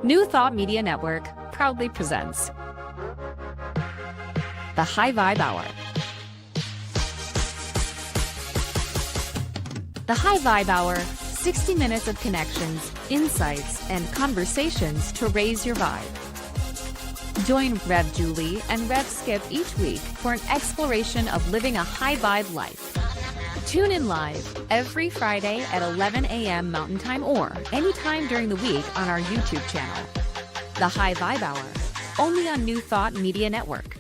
New Thought Media Network proudly presents the High Vibe Hour. The High Vibe Hour, 60 minutes of connections, insights, and conversations to raise your vibe. Join Rev Julie and Rev Skip each week for an exploration of living a high vibe life. Tune in live every Friday at 11 a.m. Mountain Time or anytime during the week on our YouTube channel. The High Vibe Hour, only on New Thought Media Network.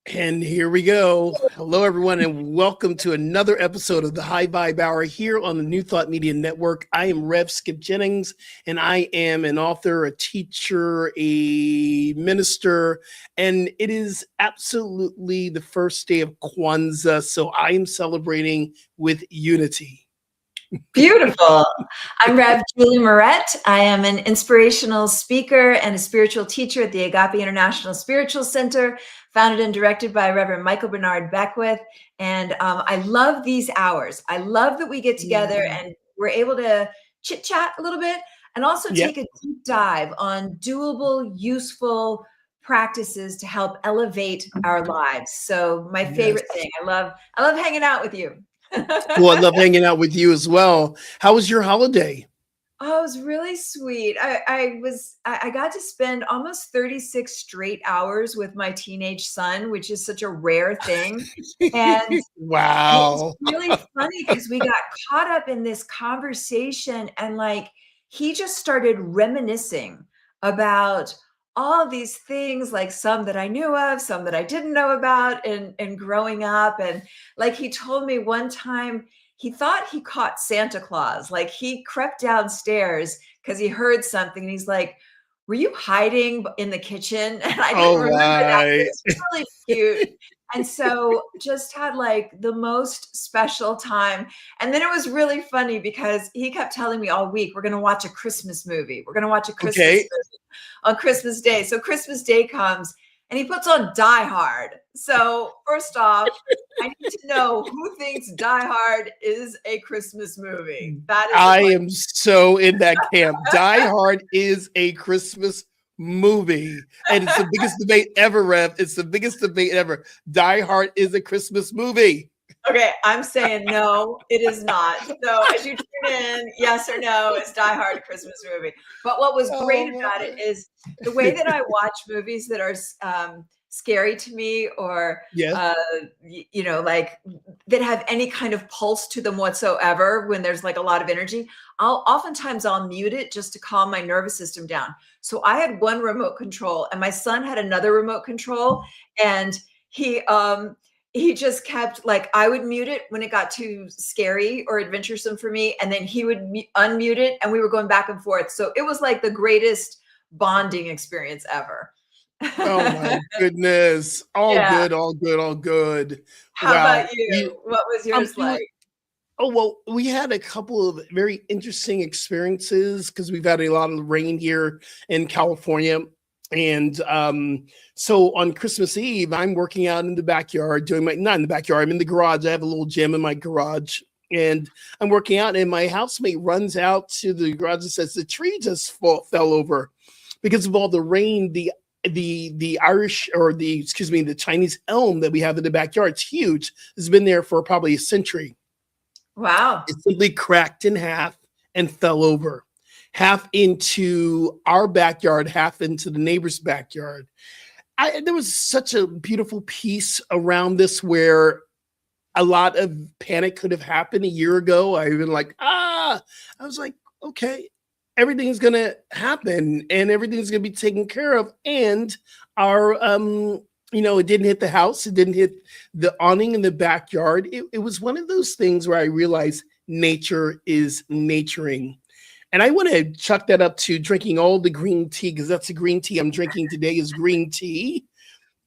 And here we go. Hello, everyone, and welcome to another episode of the High Vibe Hour here on the New Thought Media Network. I am Rev Skip Jennings, and I am an author, a teacher, a minister, and it is absolutely the first day of Kwanzaa, so I am celebrating with unity. Beautiful. I'm Rev Julie Moret. I am an inspirational speaker and a spiritual teacher at the Agape International Spiritual Center, founded and directed by Reverend Michael Bernard Beckwith. And I love these hours. I love that we get together and we're able to chit chat a little bit and also take a deep dive on doable, useful practices to help elevate our lives. So my favorite thing, I love hanging out with you. Well, I love hanging out with you as well. How was your holiday? Oh, it was really sweet. I got to spend almost 36 straight hours with my teenage son, which is such a rare thing. And wow. It's really funny because we got caught up in this conversation and he just started reminiscing about all of these things, like some that I knew of, some that I didn't know about and growing up. And he told me one time he thought he caught Santa Claus. He crept downstairs because he heard something and he's like, "Were you hiding in the kitchen?" And I didn't remember that. It was really cute. And so just had the most special time. And then it was really funny because he kept telling me all week, we're going to watch a Christmas movie. We're going to watch a Christmas movie on Christmas Day. So Christmas Day comes and he puts on Die Hard. So first off, I need to know who thinks Die Hard is a Christmas movie. That is I am so in that camp. Die Hard is a Christmas movie. And it's the biggest debate ever, Rev. It's the biggest debate ever. Die Hard is a Christmas movie. Okay, I'm saying no, it is not. So as you tune in, yes or no, is Die Hard a Christmas movie? But what was great about it is the way that I watch movies that are scary to me or, that have any kind of pulse to them whatsoever when there's a lot of energy, oftentimes I'll mute it just to calm my nervous system down. So I had one remote control and my son had another remote control and he just kept I would mute it when it got too scary or adventuresome for me. And then he would unmute it and we were going back and forth. So it was the greatest bonding experience ever. Oh my goodness. All good, all good, all good. How about you? What was yours like? Oh, well, we had a couple of very interesting experiences because we've had a lot of rain here in California. And so on Christmas Eve, I'm working out in the backyard not in the backyard, I'm in the garage. I have a little gym in my garage and I'm working out and my housemate runs out to the garage and says, the tree just fell over because of all the rain. The Chinese elm that we have in the backyard, it's huge. It's been there for probably a century. Wow. It simply cracked in half and fell over. Half into our backyard, half into the neighbor's backyard. There was such a beautiful piece around this where a lot of panic could have happened a year ago. I was like, okay, everything's going to happen and everything's going to be taken care of. And our, it didn't hit the house. It didn't hit the awning in the backyard. It was one of those things where I realized nature is naturing. And I want to chuck that up to drinking all the green tea because that's the green tea I'm drinking today is green tea.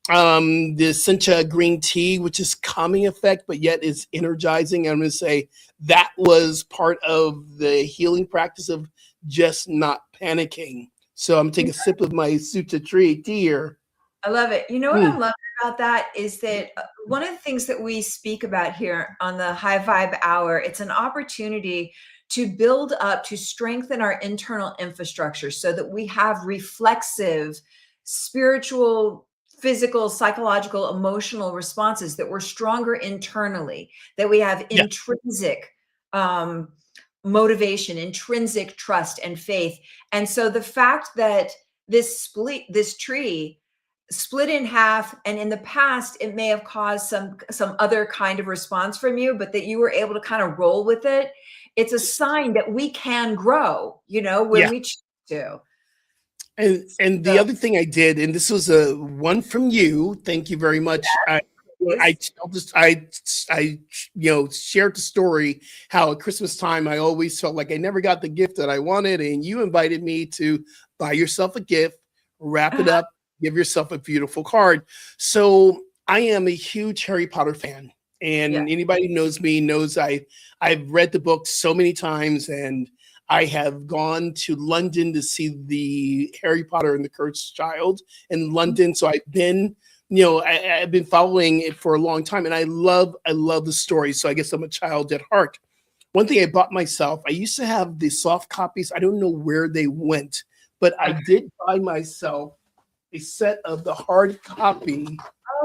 The Sencha green tea, which is calming effect, but yet is energizing. I'm going to say that was part of the healing practice of just not panicking. So I'm taking a sip of my Sutra tea here. I love it. You know what I'm loving about that is that one of the things that we speak about here on the High Vibe Hour, it's an opportunity to build up, to strengthen our internal infrastructure so that we have reflexive, spiritual, physical, psychological, emotional responses, that we're stronger internally, that we have Yeah. intrinsic motivation, intrinsic trust and faith. And so the fact that this tree split in half, and in the past it may have caused some other kind of response from you, but that you were able to kind of roll with it, it's a sign that we can grow, when we choose to. And the other thing I did, and this was a one from you, thank you very much. I tell this, I shared the story how at Christmas time I always felt like I never got the gift that I wanted, and you invited me to buy yourself a gift, wrap it up, give yourself a beautiful card. So I am a huge Harry Potter fan, and anybody who knows me knows I've read the book so many times, and I have gone to London to see the Harry Potter and the Cursed Child in London. So I've been, I've been following it for a long time, and I love the story. So I guess I'm a child at heart. One thing I bought myself, I used to have the soft copies. I don't know where they went, but I did buy myself a set of the hard copy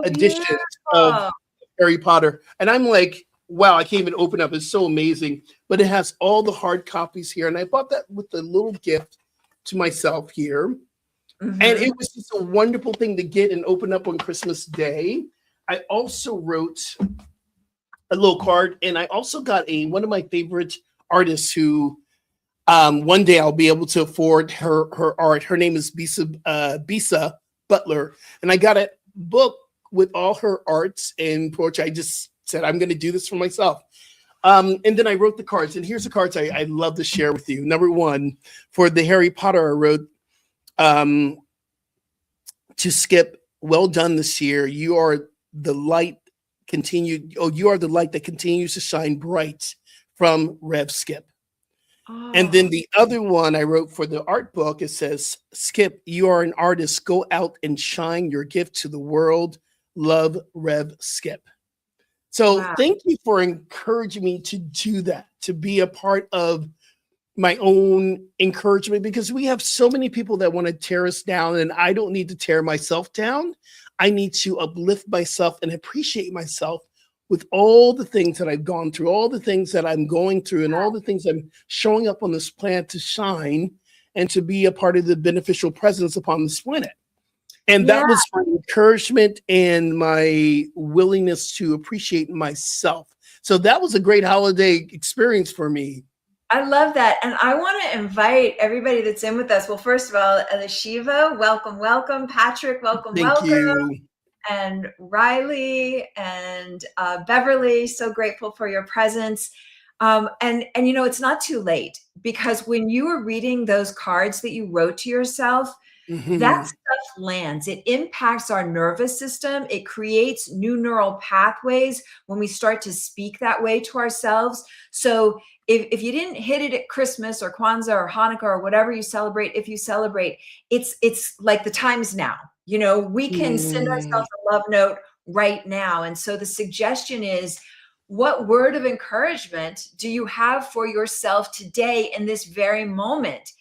editions of Harry Potter. And I'm like, wow, I can't even open up. It's so amazing. But it has all the hard copies here. And I bought that with a little gift to myself here. And it was just a wonderful thing to get and open up on Christmas Day. I also wrote a little card, and I also got one of my favorite artists who one day I'll be able to afford her art. Her name is Bisa Butler. And I got a book with all her arts and poetry. I just said, I'm going to do this for myself. And then I wrote the cards, and here's the cards I love to share with you. Number one, for the Harry Potter, I wrote, to Skip, well done this year. You are the light you are the light that continues to shine bright, from Rev Skip. And then the other one I wrote for the art book, it says, Skip, you are an artist. Go out and shine your gift to the world. Love, Rev Skip. So thank you for encouraging me to do that, to be a part of my own encouragement, because we have so many people that want to tear us down, and I don't need to tear myself down. I need to uplift myself and appreciate myself with all the things that I've gone through, all the things that I'm going through, and all the things I'm showing up on this planet to shine and to be a part of the beneficial presence upon this planet. And that was my encouragement and my willingness to appreciate myself. So that was a great holiday experience for me. I love that. And I want to invite everybody that's in with us. Well, first of all, Elishiva, welcome, welcome. Patrick, welcome, Thank you. And Riley and Beverly, so grateful for your presence. And it's not too late, because when you were reading those cards that you wrote to yourself, that stuff lands. It impacts our nervous system. It creates new neural pathways when we start to speak that way to ourselves. So if you didn't hit it at Christmas or Kwanzaa or Hanukkah or whatever you celebrate, if you celebrate, it's like the time's now. We can send ourselves a love note right now. And so the suggestion is, what word of encouragement do you have for yourself today in this very moment?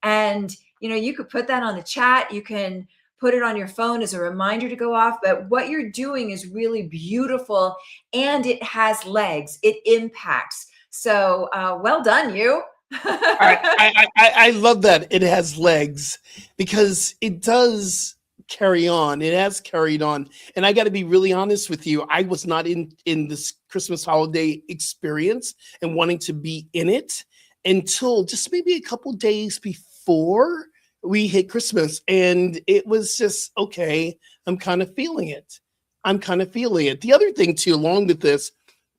And you could put that on the chat. You can put it on your phone as a reminder to go off. But what you're doing is really beautiful, and it has legs. It impacts. So well done, you. I love that it has legs, because it does carry on. It has carried on. And I got to be really honest with you. I was not in this Christmas holiday experience and wanting to be in it until just maybe a couple days before we hit Christmas. And it was just, okay, I'm kind of feeling it. The other thing too, along with this,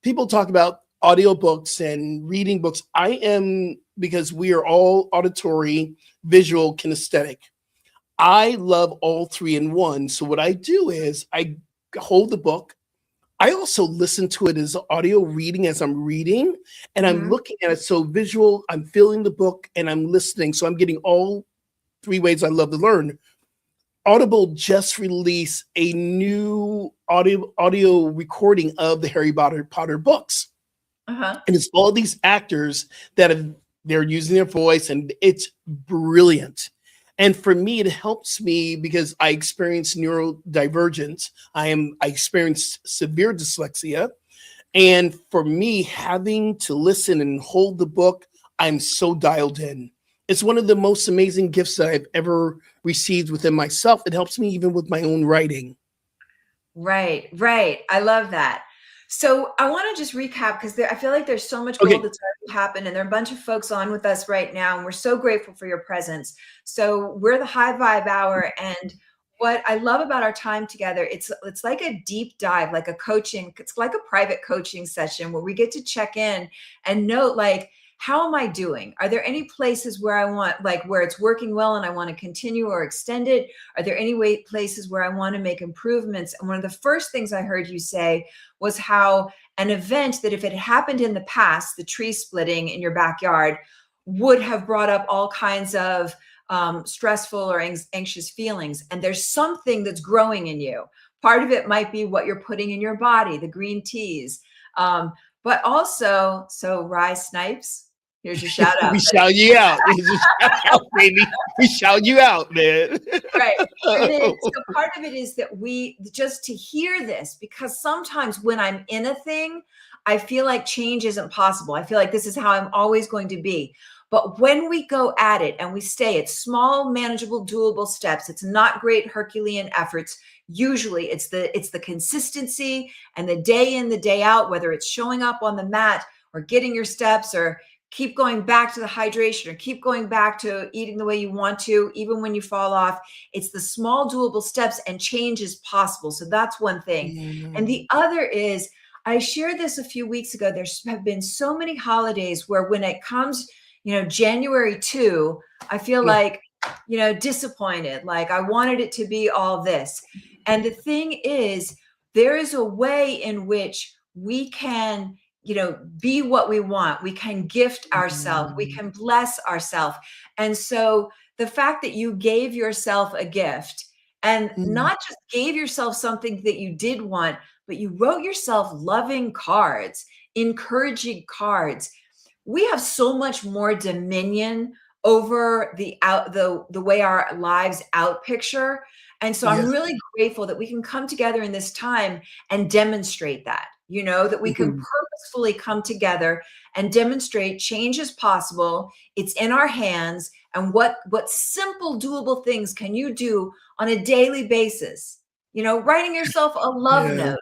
people talk about audiobooks and reading books. I am, because we are all auditory, visual, kinesthetic. I love all three in one. So what I do is I hold the book. I also listen to it as audio reading as I'm reading, and I'm looking at it. So visual, I'm feeling the book and I'm listening. So I'm getting all three ways I love to learn. Audible just released a new audio recording of the Harry Potter books. Uh-huh. And it's all these actors that they're using their voice, and it's brilliant. And for me, it helps me because I experience neurodivergence. I experienced severe dyslexia. And for me, having to listen and hold the book, I'm so dialed in. It's one of the most amazing gifts that I've ever received within myself. It helps me even with my own writing. Right, right. I love that. So I want to just recap because I feel like there's so much gold Okay. that's already happened, and there are a bunch of folks on with us right now, and we're so grateful for your presence. So we're the High Vibe Hour, and what I love about our time together, it's like a deep dive, like a coaching. It's like a private coaching session where we get to check in and note, like, how am I doing? Are there any places where I want, like, where it's working well and I want to continue or extend it? Are there any places where I want to make improvements? And one of the first things I heard you say was how an event that if it had happened in the past, the tree splitting in your backyard, would have brought up all kinds of stressful or anxious feelings. And there's something that's growing in you. Part of it might be what you're putting in your body, the green teas. But also, so Rye Snipes, here's your shout out. We shout you out. Here's a shout out, baby. We shout you out, man. Right. And then, so part of it is that we just to hear this, because sometimes when I'm in a thing, I feel like change isn't possible. I feel like this is how I'm always going to be. But when we go at it and we stay at small, manageable, doable steps, it's not great Herculean efforts. Usually it's the consistency and the day in, the day out, whether it's showing up on the mat or getting your steps or keep going back to the hydration or keep going back to eating the way you want to, even when you fall off. It's the small doable steps, and change is possible. So that's one thing. And the other is, I shared this a few weeks ago. There have been so many holidays where when it comes, January 2, I feel like, disappointed. Like I wanted it to be all this. And the thing is, there is a way in which we can be what we want. We can gift ourselves. We can bless ourselves. And so the fact that you gave yourself a gift, and not just gave yourself something that you did want, but you wrote yourself loving cards, encouraging cards. We have so much more dominion over the way our lives out picture. And so I'm really grateful that we can come together in this time and demonstrate that, that we can purposefully come together and demonstrate change is possible. It's in our hands. And what simple doable things can you do on a daily basis? Writing yourself a love note.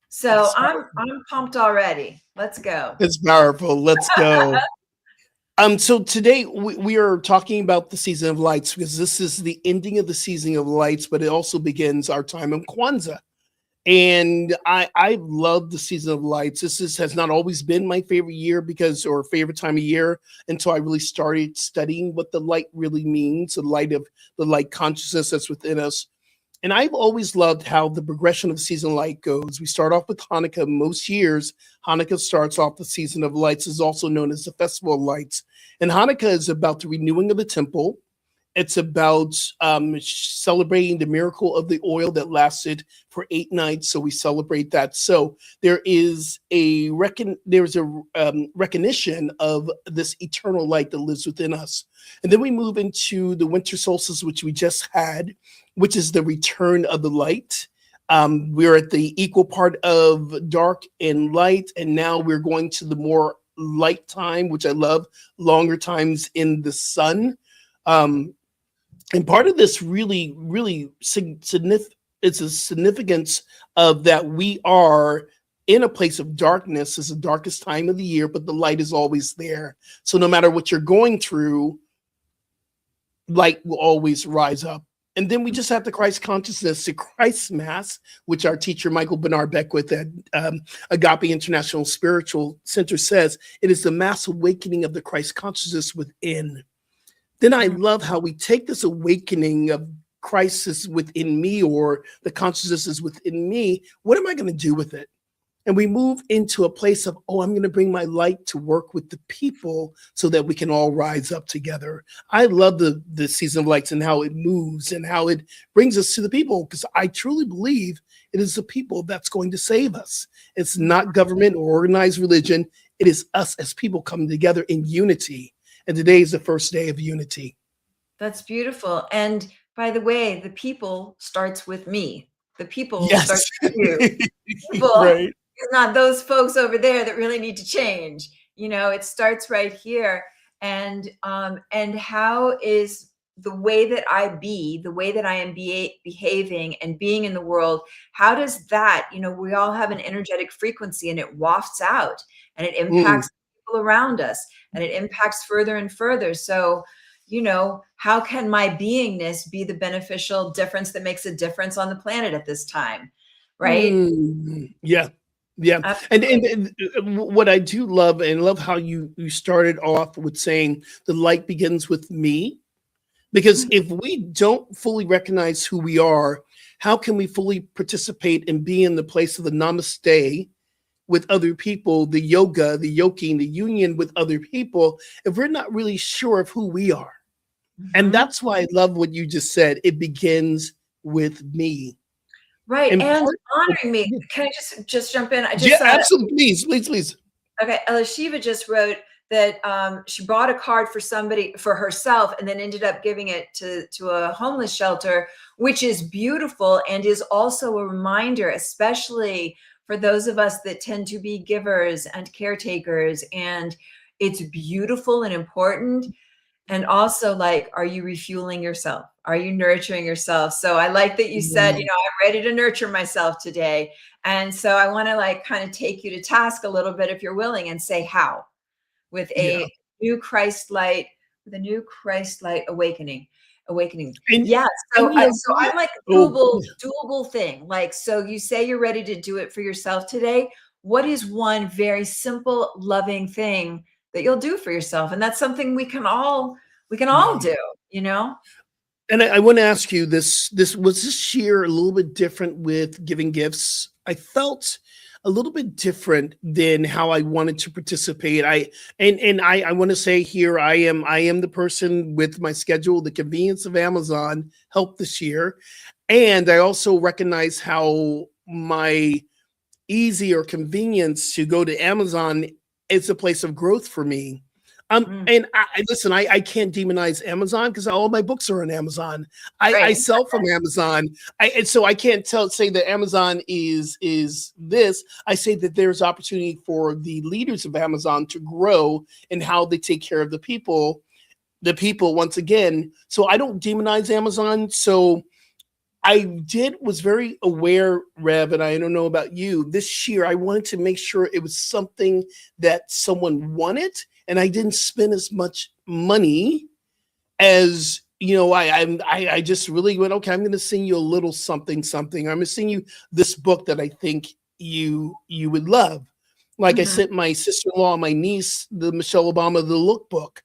So I'm pumped already. Let's go. It's powerful. Let's go. So today we are talking about the season of lights, because this is the ending of the season of lights, but it also begins our time of Kwanzaa. And I love the season of lights. This has not always been my favorite year or favorite time of year until I really started studying what the light really means, the light consciousness that's within us. And I've always loved how the progression of season light goes. We start off with Hanukkah. Most years, Hanukkah starts off the season of lights, is also known as the Festival of Lights. And Hanukkah is about the renewing of the temple. It's about celebrating the miracle of the oil that lasted for 8 nights. So we celebrate that. So there is a recognition of this eternal light that lives within us. And then we move into the winter solstice, which we just had, which is the return of the light. We're at the equal part of dark and light, and now we're going to the more light time, which I love, longer times in the sun. And part of this really, really it's a significance of that we are in a place of darkness. It's the darkest time of the year, but the light is always there. So no matter what you're going through, light will always rise up. And then we just have the Christ consciousness, the Christ Mass, which our teacher, Michael Bernard Beckwith at Agape International Spiritual Center says, it is the mass awakening of the Christ consciousness within. Then I love how we take this awakening of Christ is within me, or the consciousness is within me. What am I going to do with it? And we move into a place of, I'm going to bring my light to work with the people so that we can all rise up together. I love the season of lights and how it moves and how it brings us to the people, because I truly believe it is the people that's going to save us. It's not government or organized religion. It is us as people coming together in unity. And today is the first day of unity. That's beautiful. And by the way, the people starts with me. The people Yes. starts with you. People, Right. it's not those folks over there that really need to change. It starts right here. And how is the way that the way that I am behaving and being in the world, how does that, we all have an energetic frequency and it wafts out and it Mm. impacts people around us and it impacts further and further. So, how can my beingness be the beneficial difference that makes a difference on the planet at this time? Right? Yeah. Yeah. And, Absolutely. what I do love, and love how you started off with saying the light begins with me. Because Mhm. if we don't fully recognize who we are, how can we fully participate and be in the place of the namaste with other people, the yoga, the yoking, the union with other people, if we're not really sure of who we are? And Mhm. that's why I love what you just said. It begins with me. Right, And and part of, honoring me. Can I just jump in? I just yeah, saw absolutely. Please, please, please. okay, Shiva just wrote that she bought a card for somebody for herself and then ended up giving it to a homeless shelter, which is beautiful and is also a reminder, especially for those of us that tend to be givers and caretakers. And it's beautiful and important. And also, like, are you refueling yourself? Are you nurturing yourself? So I like that you said, Mm, I'm ready to nurture myself today. And so I want to like kind of take you to task a little bit if you're willing and say how with yeah. a new Christ light awakening. And Yeah. and So I'm like oh, doable thing. Like, so you say you're ready to do it for yourself today. What is one very simple, loving thing that you'll do for yourself? And that's something we can all yeah. do. And I want to ask you this: this was this year a little bit different with giving gifts? I felt a little bit different than how I wanted to participate. I want to say here I am the person with my schedule. The convenience of Amazon helped this year, and I also recognize how my easy or convenience to go to Amazon is a place of growth for me. Mm, And listen, I can't demonize Amazon because all my books are on Amazon. I right. sell from Amazon. And so I can't say that Amazon is this. I say that there's opportunity for the leaders of Amazon to grow in how they take care of the people once again. So I don't demonize Amazon. So was very aware, Rev, and I don't know about you. This year, I wanted to make sure it was something that someone wanted, and I didn't spend as much money as I just really went. Okay, I'm going to send you a little something, something. I'm going to send you this book that I think you would love. Like I Mhm. sent my sister-in-law and my niece the Michelle Obama the Lookbook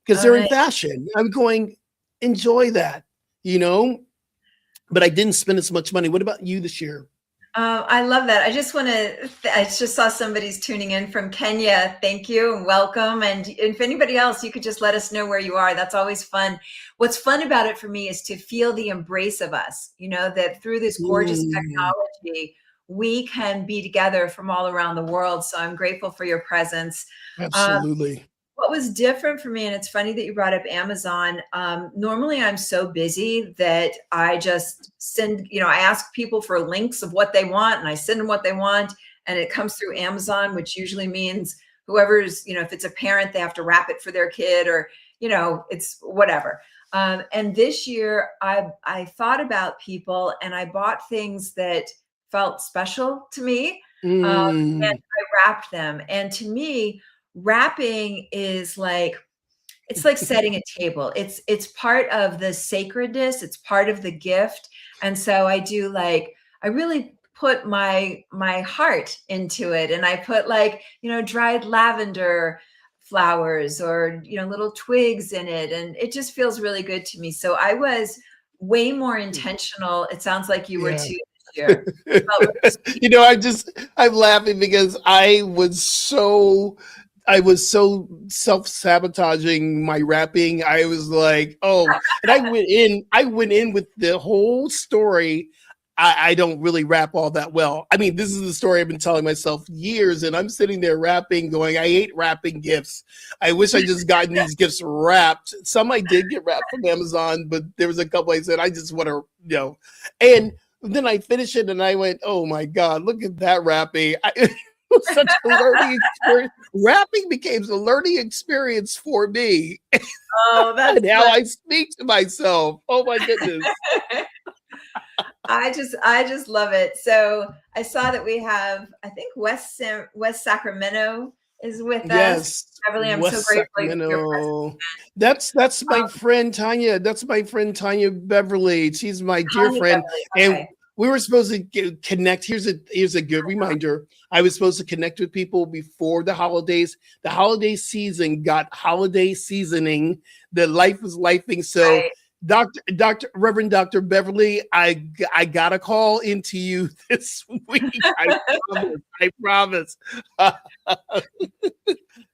because Oh, they're in nice. fashion. I'm going enjoy that, you know but I didn't spend as much money. What about you this year? I love that. I just want to, I just saw somebody's tuning in from Kenya. Thank you and welcome. And if anybody else, you could just let us know where you are. That's always fun. What's fun about it for me is to feel the embrace of us, that through this gorgeous Mm, technology, we can be together from all around the world. So I'm grateful for your presence. Uh, absolutely. what was different for me, and it's funny that you brought up Amazon. Normally, I'm so busy that I just send, I ask people for links of what they want and I send them what they want. And it comes through Amazon, which usually means whoever's, if it's a parent, they have to wrap it for their kid or, it's whatever. And this year, I thought about people and I bought things that felt special to me. And Mm, I wrapped them. And to me, wrapping is like it's like setting a table. It's part of the sacredness, it's part of the gift. And so I really put my heart into it and I put like, dried lavender flowers or little twigs in it and it just feels really good to me. So I was way more intentional. It sounds like you were yeah. too this year. About really I'm laughing because I was so self-sabotaging my rapping. I was like, oh, and I went in with the whole story. I don't really rap all that well. I mean, this is the story I've been telling myself years, and I'm sitting there rapping, going, I hate wrapping gifts. I wish I just gotten these gifts wrapped. Some I did get wrapped from Amazon, but there was a couple I said, I just want to, And then I finished it, and I went, oh my God, look at that wrapping. It was such a learning experience. Rapping became a learning experience for me. Oh, that's and how I speak to myself. Oh my goodness. I just love it. So I saw that we have, I think West Sacramento is with us. Yes, Beverly, I'm West so grateful for your Sacramento. That's my friend Tanya. That's my friend Tanya Beverly. She's my dear Tanya friend, Beverly, and okay. we were supposed to connect. Here's a good reminder. I was supposed to connect with people before the holidays. The holiday season got holiday seasoning. The life was lifing. So. Right. Reverend Dr. Beverly, I got a call into you this week. I promise.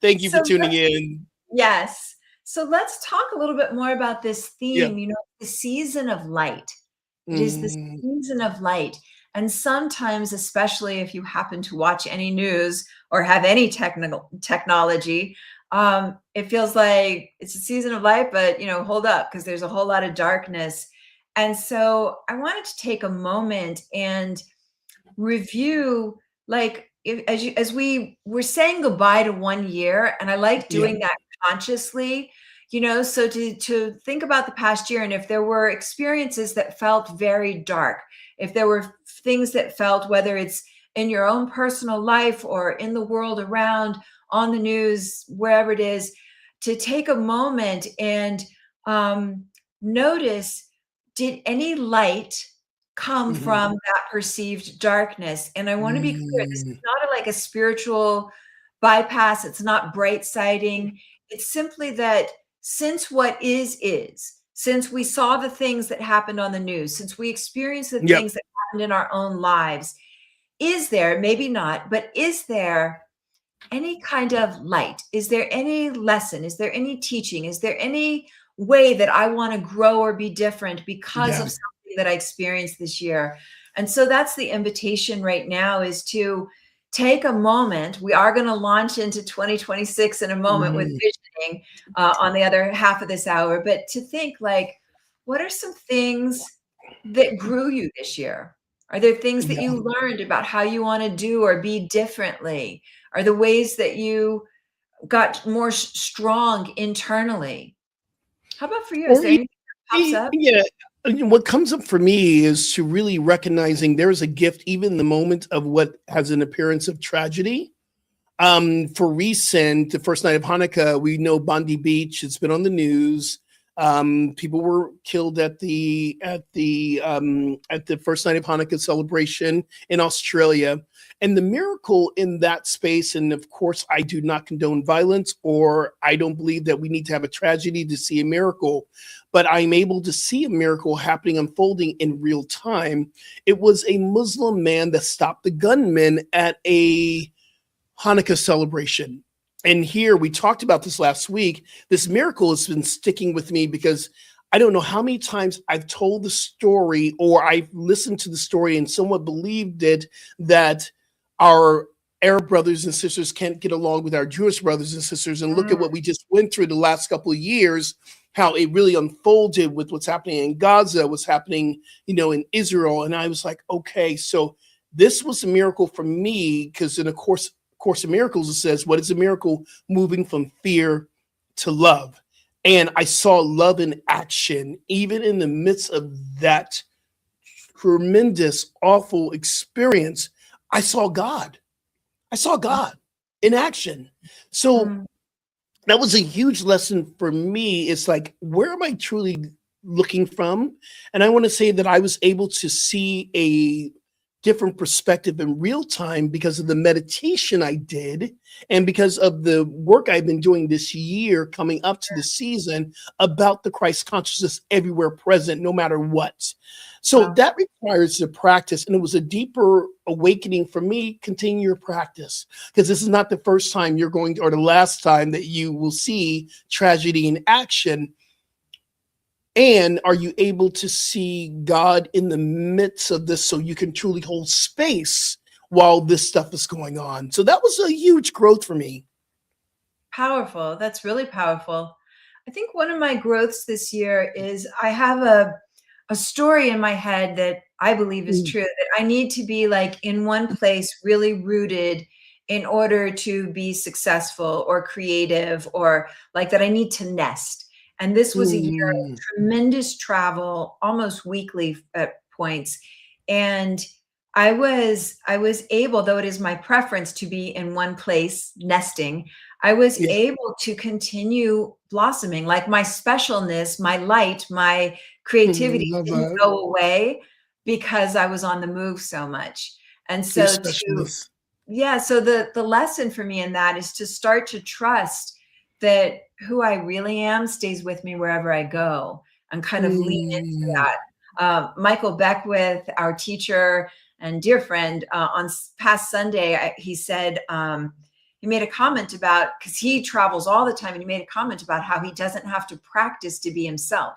Thank you for tuning in. Yes. So let's talk a little bit more about this theme, Yeah. the season of light. It is the season of light. And sometimes, especially if you happen to watch any news or have any technology, it feels like it's a season of light, but hold up, because there's a whole lot of darkness. And so I wanted to take a moment and review, like, as we were saying goodbye to 1 year, and I like doing that consciously, so to think about the past year, and if there were experiences that felt very dark, if there were things that felt, whether it's in your own personal life or in the world around, on the news, wherever it is, to take a moment and notice, did any light come from that perceived darkness? And I want to be clear, this is not like a spiritual bypass. It's not bright siding. It's simply that since what is, since we saw the things that happened on the news, since we experienced the things that happened in our own lives, is there, maybe not, but is there any kind of light? Is there any lesson? Is there any teaching? Is there any way that I want to grow or be different because of something that I experienced this year? And so that's the invitation right now, is to take a moment. We are going to launch into 2026 in a moment with visioning on the other half of this hour, but to think, like, what are some things that grew you this year? Are there things that you learned about how you want to do or be differently? Are the ways that you got more strong internally? How about for you? Is there anything that pops up? Yeah. What comes up for me is to really recognizing there is a gift, even in the moment of what has an appearance of tragedy. For recent, the first night of Hanukkah, we know Bondi Beach. It's been on the news. People were killed at the first night of Hanukkah celebration in Australia. And the miracle in that space, and of course, I do not condone violence, or I don't believe that we need to have a tragedy to see a miracle, but I'm able to see a miracle happening, unfolding in real time. It was a Muslim man that stopped the gunman at a Hanukkah celebration. And here, we talked about this last week. This miracle has been sticking with me because I don't know how many times I've told the story, or I've listened to the story and somewhat believed it, that our Arab brothers and sisters can't get along with our Jewish brothers and sisters. And look at what we just went through the last couple of years, how it really unfolded with what's happening in Gaza, what's happening, in Israel. And I was like, okay, so this was a miracle for me, because in a Course of Miracles, it says, what is a miracle? Moving from fear to love. And I saw love in action, even in the midst of that tremendous, awful experience. I saw God. I saw God in action. So that was a huge lesson for me. It's like, where am I truly looking from? And I want to say that I was able to see a different perspective in real time because of the meditation I did, and because of the work I've been doing this year coming up to the season about the Christ consciousness everywhere present, no matter what. So that requires the practice, and it was a deeper awakening for me. Continue your practice, because this is not the first time you're going to, or the last time that you will see tragedy in action. And are you able to see God in the midst of this so you can truly hold space while this stuff is going on? So that was a huge growth for me. Powerful. That's really powerful. I think one of my growths this year is I have a story in my head that I believe is true, that I need to be like in one place, really rooted in order to be successful or creative, or like that I need to nest. And this was a year of tremendous travel, almost weekly at points. And I was able, though it is my preference to be in one place nesting, I was able to continue blossoming. Like my specialness, my light, my creativity didn't go away because I was on the move so much. And so so the lesson for me in that is to start to trust that who I really am stays with me wherever I go, and kind of lean into that. Michael Beckwith, our teacher and dear friend, on past Sunday, he said, he made a comment about, because he travels all the time, and he made a comment about how he doesn't have to practice to be himself.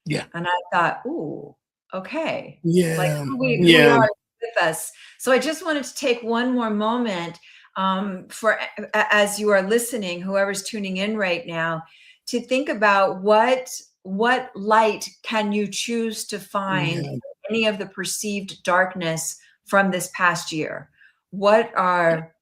Yeah. And I thought, ooh, okay. Yeah. Like who we are with us. So I just wanted to take one more moment for, as you are listening, whoever's tuning in right now, to think about what light can you choose to find in any of the perceived darkness from this past year? What are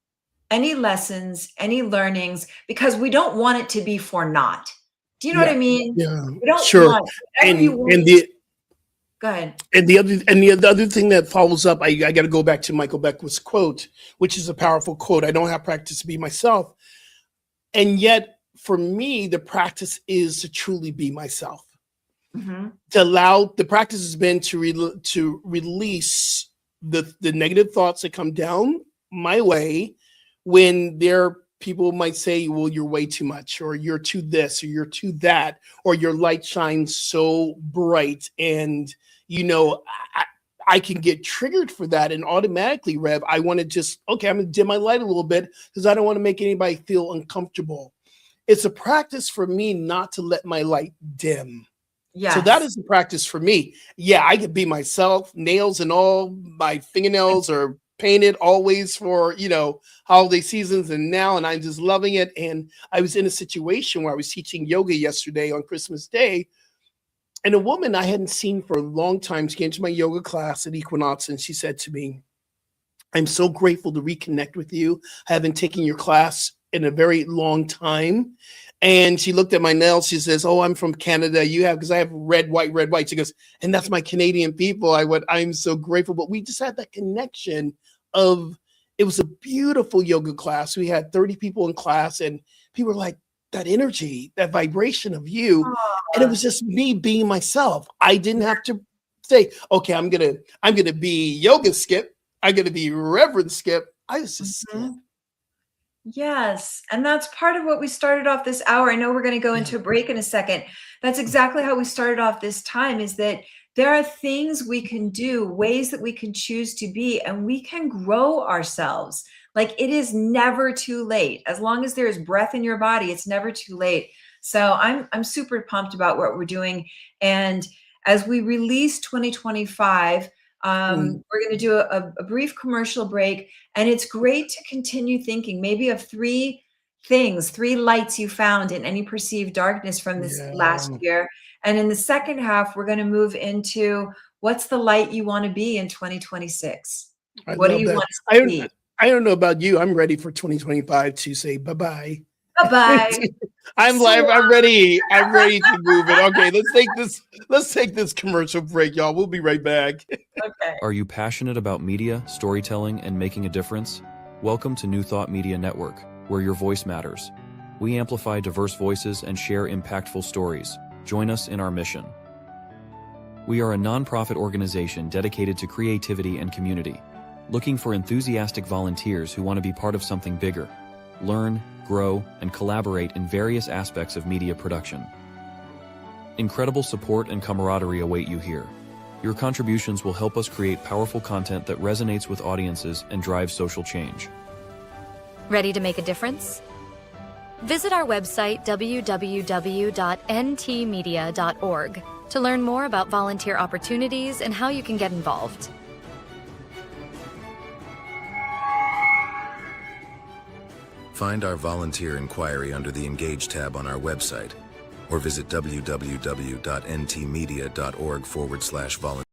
any lessons, any learnings? Because we don't want it to be for naught. Do you know what I mean? Yeah. We don't want Go ahead. And the other thing that follows up, I got to go back to Michael Beckwith's quote, which is a powerful quote. I don't have practice to be myself, and yet for me, the practice is to truly be myself. To allow, the practice has been to release the negative thoughts that come down my way when people might say, well, you're way too much, or you're too this, or you're too that, or your light shines so bright. And, I can get triggered for that. And automatically, Rev, I want to just, okay, I'm going to dim my light a little bit because I don't want to make anybody feel uncomfortable. It's a practice for me not to let my light dim. Yeah. So that is the practice for me. Yeah, I could be myself, nails and all, my fingernails are painted always for, holiday seasons and now, and I'm just loving it. And I was in a situation where I was teaching yoga yesterday on Christmas Day, and a woman I hadn't seen for a long time came to my yoga class at Equinox, and she said to me, I'm so grateful to reconnect with you. I haven't taken your class in a very long time. And she looked at my nails. She says, oh, I'm from Canada. Because I have red, white. She goes, and that's my Canadian people. I'm so grateful. But we just had that connection of, it was a beautiful yoga class. We had 30 people in class, and people were like, that energy, that vibration of you. And it was just me being myself. I didn't have to say, okay, I'm gonna be yoga Skip. I'm gonna be Reverend Skip. I was just Skip. Yes. And that's part of what we started off this hour. I know we're going to go into a break in a second. That's exactly how we started off this time, is that there are things we can do, ways that we can choose to be, and we can grow ourselves. Like, it is never too late. As long as there is breath in your body, it's never too late. So I'm super pumped about what we're doing. And as we release 2025, we're going to do a brief commercial break, and it's great to continue thinking maybe of three lights you found in any perceived darkness from this last year. And in the second half, we're going to move into what's the light you want to be in 2026. What do you want to be? I don't know about you. I'm ready for 2025 to say bye-bye. Bye-bye. I'm ready. I'm ready to move it. Okay, let's take this commercial break, y'all. We'll be right back. Okay. Are you passionate about media, storytelling, and making a difference? Welcome to New Thought Media Network, where your voice matters. We amplify diverse voices and share impactful stories. Join us in our mission. We are a nonprofit organization dedicated to creativity and community, looking for enthusiastic volunteers who want to be part of something bigger. Learn, grow, and collaborate in various aspects of media production. Incredible support and camaraderie await you here. Your contributions will help us create powerful content that resonates with audiences and drives social change. Ready to make a difference? Visit our website, www.ntmedia.org, to learn more about volunteer opportunities and how you can get involved. Find our volunteer inquiry under the Engage tab on our website, or visit www.ntmedia.org/volunteer.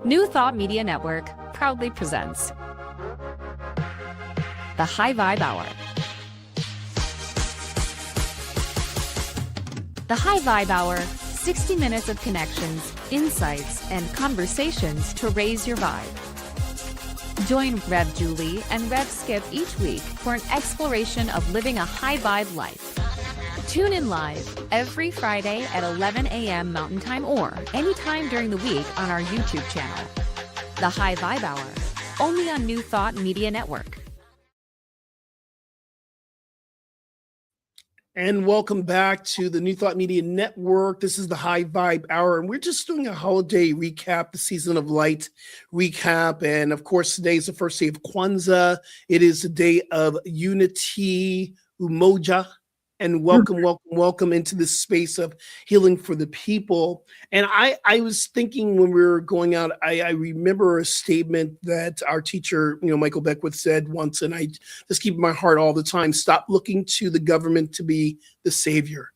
New Thought Media Network proudly presents the High Vibe Hour. The High Vibe Hour, 60 minutes of connections, insights, and conversations to raise your vibe. Join Rev Julie and Rev Skip each week for an exploration of living a high vibe life. Tune in live every Friday at 11 a.m. Mountain Time or anytime during the week on our YouTube channel. The High Vibe Hour, only on New Thought Media Network. And welcome back to the New Thought Media Network. This is the High Vibe Hour, and we're just doing a holiday recap, the Season of Light recap. And of course, today is the first day of Kwanzaa. It is the day of unity, Umoja. And welcome into this space of healing for the people. And I was thinking when we were going out, I remember a statement that our teacher, Michael Beckwith said once, and I just keep in my heart all the time: stop looking to the government to be the savior.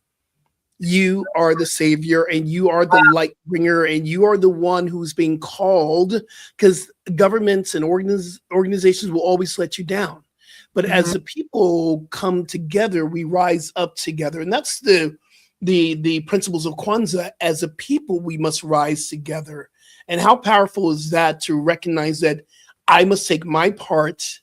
You are the savior, and you are the light bringer, and you are the one who's being called, because governments and organizations will always let you down. But as the people come together, we rise up together. And that's the principles of Kwanzaa. As a people, we must rise together. And how powerful is that, to recognize that I must take my part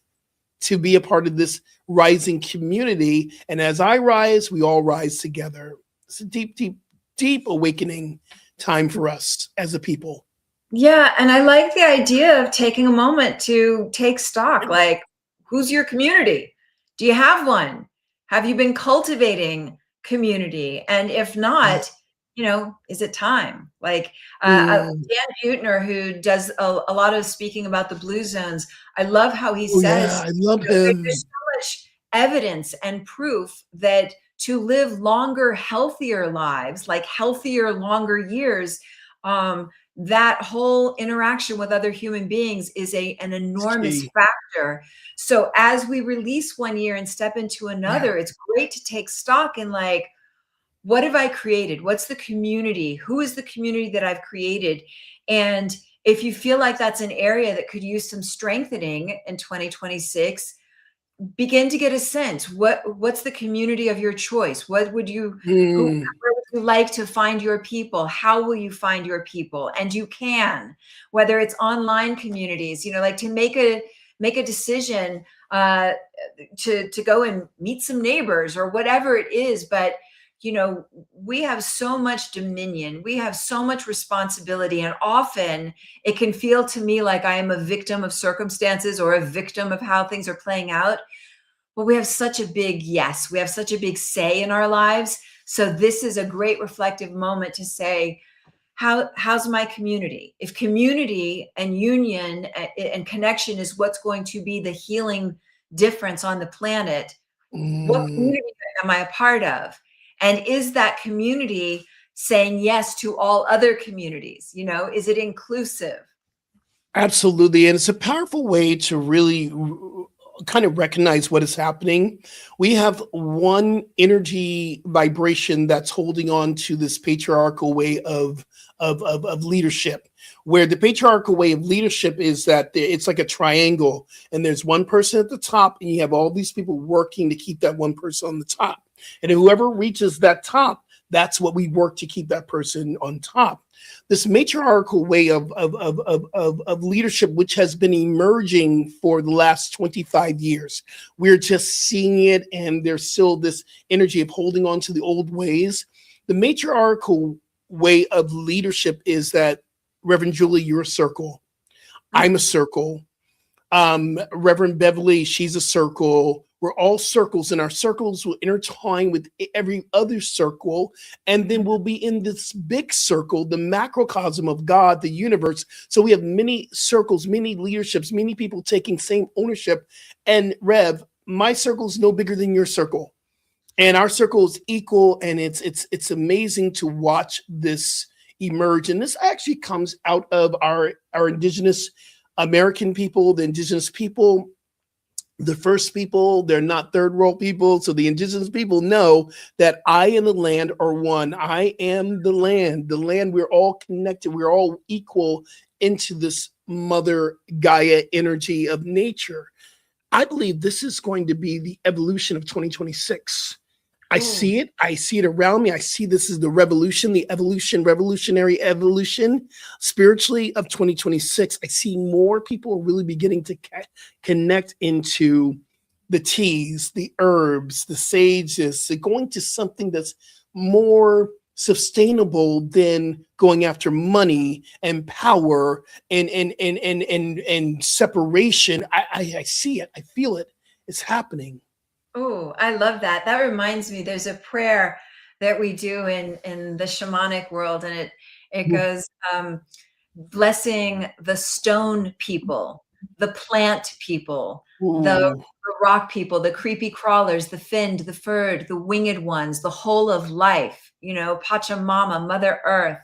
to be a part of this rising community. And as I rise, we all rise together. It's a deep, deep, deep awakening time for us as a people. Yeah. And I like the idea of taking a moment to take stock. Like, who's your community? Do you have one? Have you been cultivating community? And if not, is it time? Like Dan Buettner, who does a lot of speaking about the blue zones, I love how he says, I love him. There's so much evidence and proof that to live longer, healthier lives, like healthier, longer years, that whole interaction with other human beings is an enormous factor. So as we release one year and step into another, it's great to take stock in, like, what have I created? What's the community? Who is the community that I've created? And if you feel like that's an area that could use some strengthening in 2026, begin to get a sense. What's the community of your choice? What would you, where would you like to find your people? How will you find your people? And you can, whether it's online communities, like to make a decision to go and meet some neighbors or whatever it is. But we have so much dominion. We have so much responsibility. And often it can feel to me like I am a victim of circumstances or a victim of how things are playing out. But we have such a big we have such a big say in our lives So this is a great reflective moment to say, how's my community? If community and union and connection is what's going to be the healing difference on the planet, what community am I a part of? And is that community saying yes to all other communities? You know, is it inclusive? Absolutely. And it's a powerful way to really kind of recognize what is happening. We have one energy vibration that's holding on to this patriarchal way of leadership, where the patriarchal way of leadership is that it's like a triangle, and there's one person at the top, and you have all these people working to keep that one person on the top. And whoever reaches that top, that's what we work to keep that person on top. This matriarchal way of leadership, which has been emerging for the last 25 years, we're just seeing it, and there's still this energy of holding on to the old ways. The matriarchal way of leadership is that, Reverend Julie, you're a circle. I'm a circle. Reverend Beverly, she's a circle. We're all circles, and our circles will intertwine with every other circle, and then we'll be in this big circle, the macrocosm of God, the universe. So we have many circles, many leaderships, many people taking same ownership. And Rev, my circle is no bigger than your circle, and our circle is equal. And it's amazing to watch this emerge. And this actually comes out of our indigenous American people, the indigenous people. The first people, they're not third world people. So the indigenous people know that I and the land are one. I am the land. The land, we're all connected. We're all equal into this mother Gaia energy of nature. I believe this is going to be the evolution of 2026. I see it. I see it around me. I see this is the revolution, the evolution, revolutionary evolution spiritually of 2026. I see more people really beginning to connect into the teas, the herbs, the sages, going to something that's more sustainable than going after money and power and separation. I see it. I feel it. It's happening. Oh, I love that. That reminds me, there's a prayer that we do in the shamanic world, and it goes, blessing the stone people, the plant people, the rock people, the creepy crawlers, the finned, the furred, the winged ones, the whole of life, you know, Pachamama, Mother Earth,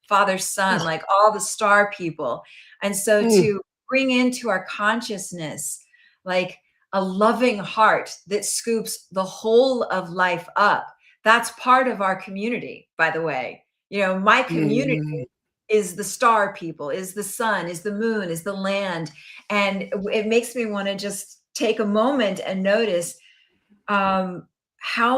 Father Sun, like all the star people. And so to bring into our consciousness, like a loving heart that scoops the whole of life up. That's part of our community, by the way. You know, my community is the star people, is the sun, is the moon, is the land. And it makes me want to just take a moment and notice, how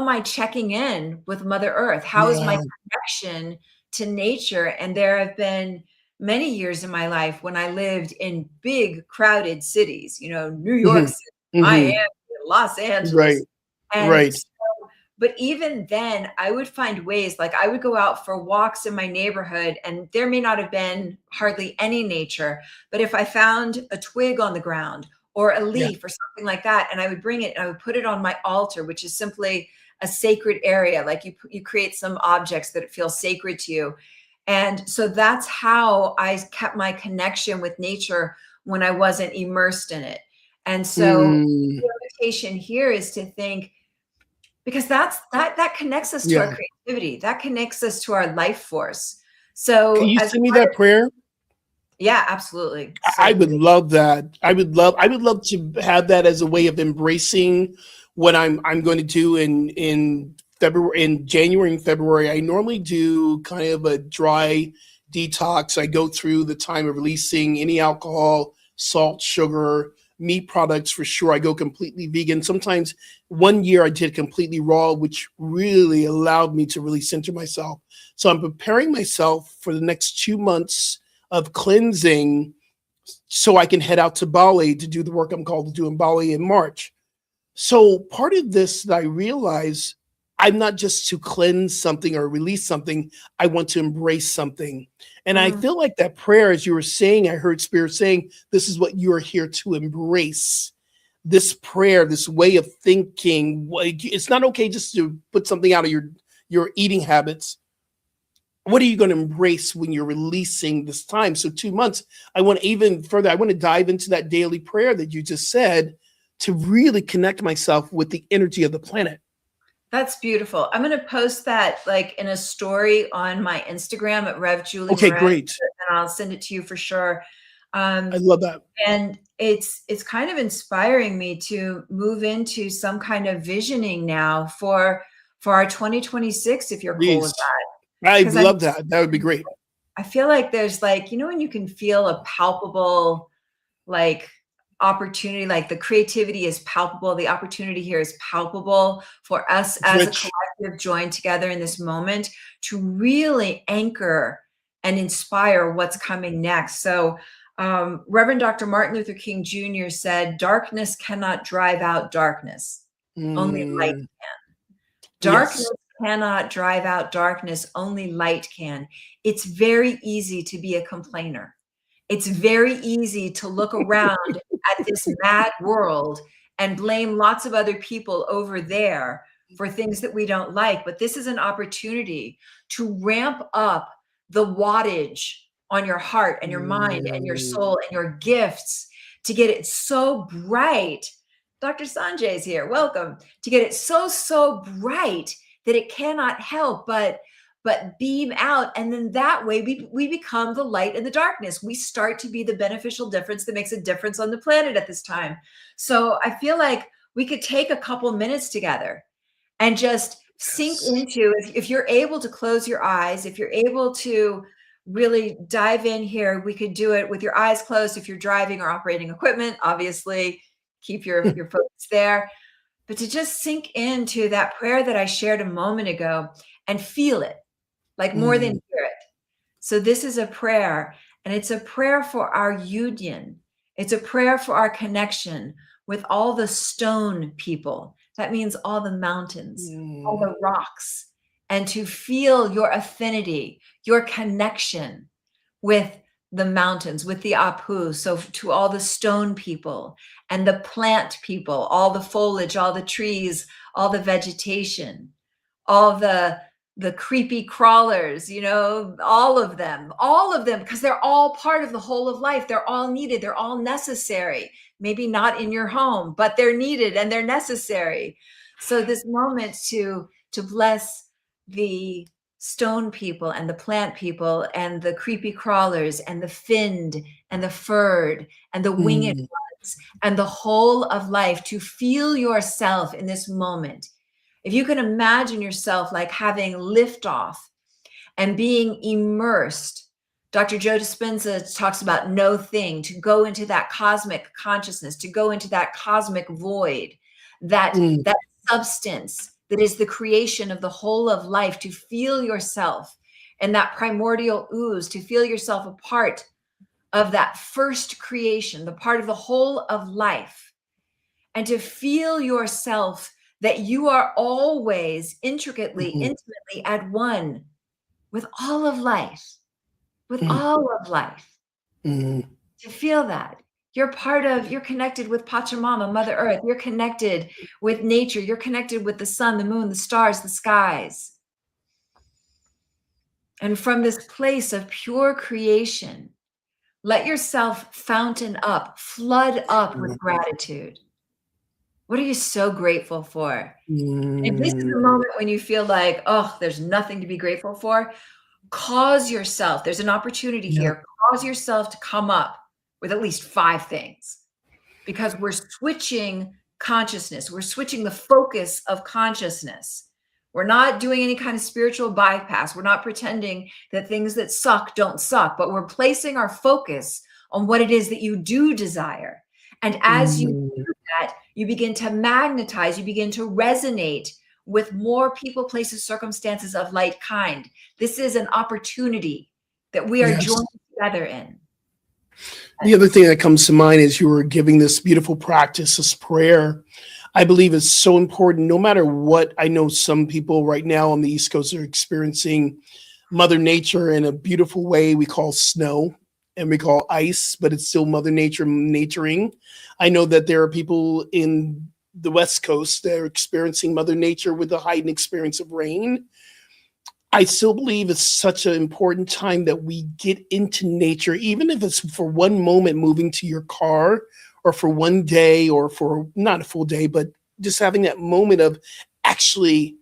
am I checking in with Mother Earth? How is my connection to nature? And there have been many years in my life when I lived in big, crowded cities, you know, New York City, Miami, Los Angeles. And so, but even then I would find ways, like I would go out for walks in my neighborhood, and there may not have been hardly any nature, but if I found a twig on the ground or a leaf or something like that, and I would bring it and I would put it on my altar, which is simply a sacred area. Like you create some objects that feel sacred to you. And so that's how I kept my connection with nature when I wasn't immersed in it. And so the invitation here is to think, because that connects us to our creativity, that connects us to our life force. So can you send me that prayer? Yeah, absolutely. So I would love that. I would love to have that as a way of embracing what I'm going to do in February, in January and February. I normally do kind of a dry detox. I go through the time of releasing any alcohol, salt, sugar, meat products for sure. I go completely vegan. Sometimes one year I did completely raw, which really allowed me to really center myself. So I'm preparing myself for the next 2 months of cleansing so I can head out to Bali to do the work I'm called to do in Bali in March. So part of this that I realize, I'm not just to cleanse something or release something. I want to embrace something. And I feel like that prayer, as you were saying, I heard Spirit saying, this is what you are here to embrace. This prayer, this way of thinking. It's not okay just to put something out of your eating habits, what are you going to embrace when you're releasing this time? So 2 months, I want to even further, I want to dive into that daily prayer that you just said to really connect myself with the energy of the planet. That's beautiful. I'm going to post that like in a story on my Instagram at Rev Julie Okay, Moran, great. and I'll send it to you for sure. I love that. And it's kind of inspiring me to move into some kind of visioning now for our 2026, if you're cool with Please. that. I 'Cause love that. That would be great. I feel like there's like, you know, when you can feel a palpable like opportunity, like the creativity is palpable, the opportunity here is palpable for us It's as a rich. collective joined together in this moment to really anchor and inspire what's coming next. So Reverend Dr. Martin Luther King Jr. said, darkness cannot drive out darkness, only light Mm, can. Darkness yes. cannot drive out darkness, only light can. It's very easy to be a complainer. It's very easy to look around at this mad world and blame lots of other people over there for things that we don't like. But this is an opportunity to ramp up the wattage on your heart and your mind and your Mm, soul and your gifts to get it so bright. Dr. Sanjay's here. Welcome. To get it so bright that it cannot help but beam out. And then that way we become the light in the darkness. We start to be the beneficial difference that makes a difference on the planet at this time. So I feel like we could take a couple minutes together and just sink yes. into, if you're able to close your eyes, if you're able to really dive in here, we could do it with your eyes closed. If you're driving or operating equipment, obviously keep your focus there. But to just sink into that prayer that I shared a moment ago and feel it, like more than Mm, hear it. So this is a prayer, and it's a prayer for our union. It's a prayer for our connection with all the stone people. That means all the mountains, all mm, the rocks, and to feel your affinity, your connection with the mountains, with the Apu. So to all the stone people and the plant people, all the foliage, all the trees, all the vegetation, all the creepy crawlers, you know, all of them, because they're all part of the whole of life. They're all needed. They're all necessary. Maybe not in your home, but they're needed and they're necessary. So this moment to bless the stone people and the plant people and the creepy crawlers and the finned and the furred and the winged mm, ones and the whole of life, to feel yourself in this moment. If you can imagine yourself like having liftoff and being immersed, Dr. Joe Dispenza talks about no thing, to go into that cosmic consciousness, to go into that cosmic void, that mm, substance that is the creation of the whole of life, to feel yourself in that primordial ooze, to feel yourself a part of that first creation, the part of the whole of life, and to feel yourself that you are always intricately, mm, intimately at one with all of life, with mm, all of life. mm. To feel that you're connected with Pachamama, Mother Earth. You're connected with nature. You're connected with the sun, the moon, the stars, the skies. And from this place of pure creation, let yourself fountain up, flood up with gratitude. What are you so grateful for? If this is Mm, a moment when you feel like, oh, there's nothing to be grateful for, cause yourself, there's an opportunity yeah. here, cause yourself to come up with at least 5 things, because we're switching consciousness. We're switching the focus of consciousness. We're not doing any kind of spiritual bypass. We're not pretending that things that suck don't suck, but we're placing our focus on what it is that you do desire. And as you Mm, do that, you begin to magnetize, you begin to resonate with more people, places, circumstances of like kind. This is an opportunity that we are yes. joined together in. The other thing that comes to mind is you were giving this beautiful practice, this prayer. I believe is so important, no matter what. I know some people right now on the East Coast are experiencing Mother Nature in a beautiful way we call snow and we call ice, but it's still Mother Nature naturing. I know that there are people in the West Coast that are experiencing Mother Nature with a heightened experience of rain. I still believe it's such an important time that we get into nature, even if it's for one moment moving to your car or for one day or for not a full day, but just having that moment of actually